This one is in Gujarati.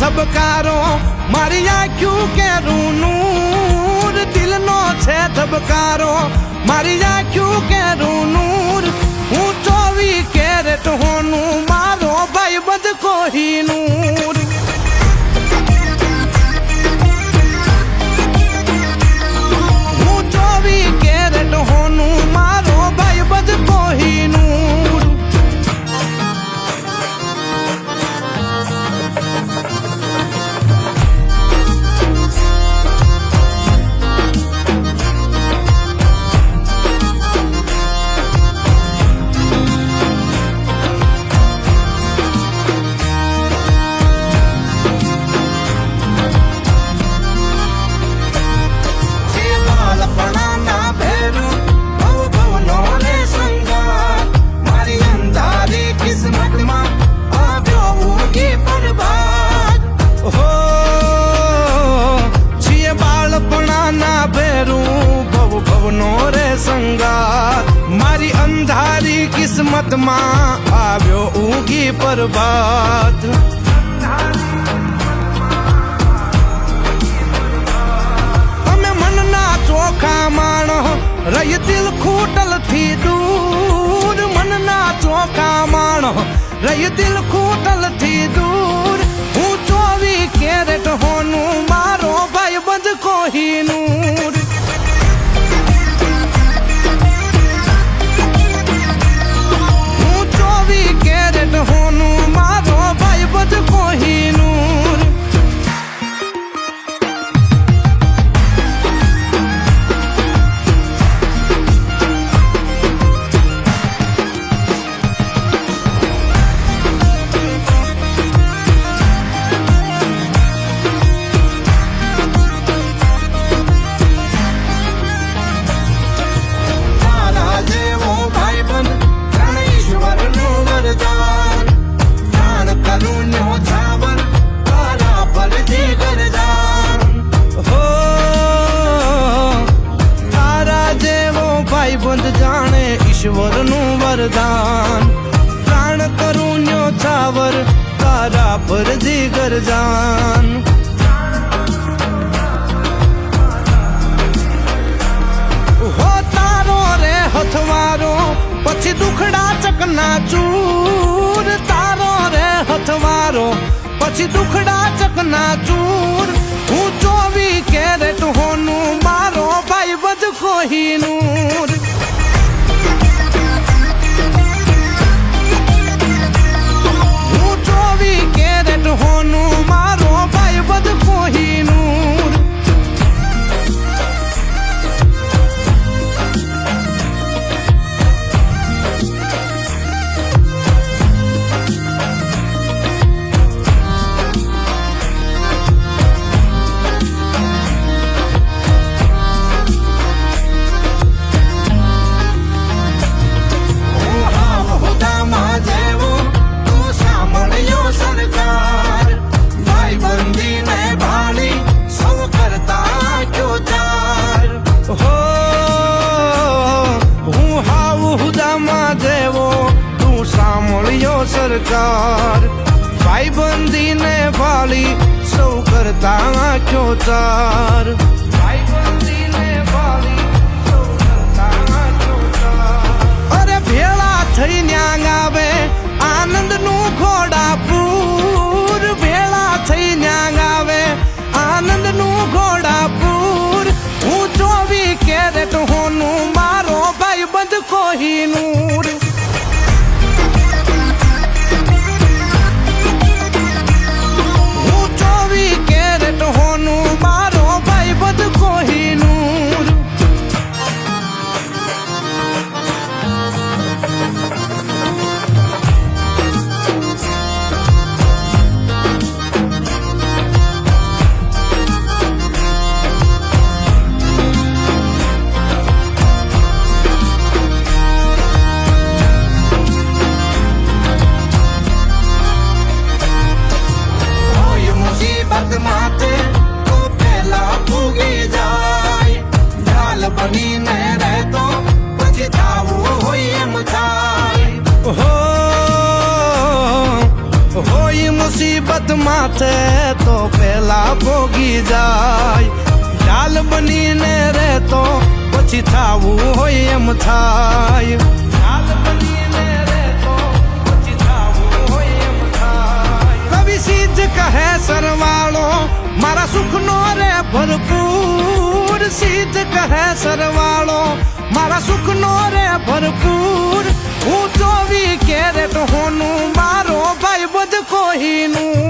ધબકારો મારી આંખ્યું કેરું નૂર દિલનો છે ધબકારો મારી આંખ્યું કેરું નૂર હું 24 કેરેટ હોનું મારો ભાઈ બધ કોહિનૂર હું 24 કેરેટ હોનું મારો ભાઈ બધ કોહિનૂર મારી અંધારી કિસ્મતમાં આવ્યો ઊંઘી પ્રભાત અમે મનના ચોખા માણો રહી દિલ ખૂટલ થી દૂર મનના ચોખા માણો રહી દિલ ખૂટલ થી દૂર હું 24 કેરેટ હોનું મારો ભાઈ બંધ કોહિનૂર હોનું મારો ભાઈ બધ કોહિનૂર તારા જેવો ભાઈ બંધ પ્રાણ ઈશ્વરનું વરદાન કરુણ્યો છાવર તારા પર જીગર જાન હો તારા જેવો ભાઈ બંધ જાણે ઈશ્વરનું વરદાન પ્રાણ કરુણ્યો છાવર તારા પર જીગર જાન હો તારો રે હથવારો પછી દુખડા ચકના ચૂર તારો રે હથવારો પછી દુખડા ચકના ચૂર હું 24 કેરેટ હોનું મારો ભાઈ બધ કોહિનૂર હું 24 કેરેટ હોનું મારો ભાઈ બધ કોહિનૂર સરકાર ભાઈબંધીને ભાળી સૌ કરતા આંખ્યો ચાર ભાઈબંધીને ભાળી સૌ કરતા આંખ્યો ચાર અરે ભેળા થઈ ન્યાંગ આવે આનંદનું ઘોડાપુર ભેળા થઈ ન્યાંગ આવે આનંદનું ઘોડાપુર હું 24 કેરેટ હોનું મારો ભાઈ બંધ કોહિનૂર હોનું મારો ભાઈ બધ કોહિનૂર મુસીબત માથે તો પેલા ભોગી જાય ઢાલ બનીને રહેતો પછી થાવું હોય એમ થાય ઢાલ બનીને રહેતો પછી થાવું હોય એમ થાય કવિ સિદ્ધ કહે સરવાળો મારા સુખનો રે ભરપૂર સિદ્ધ કહે સરવાળો મારા સુખનો રે ભરપૂર હું 24 કેરેટ હોનું મારો ભાઈ બધ કોહીનું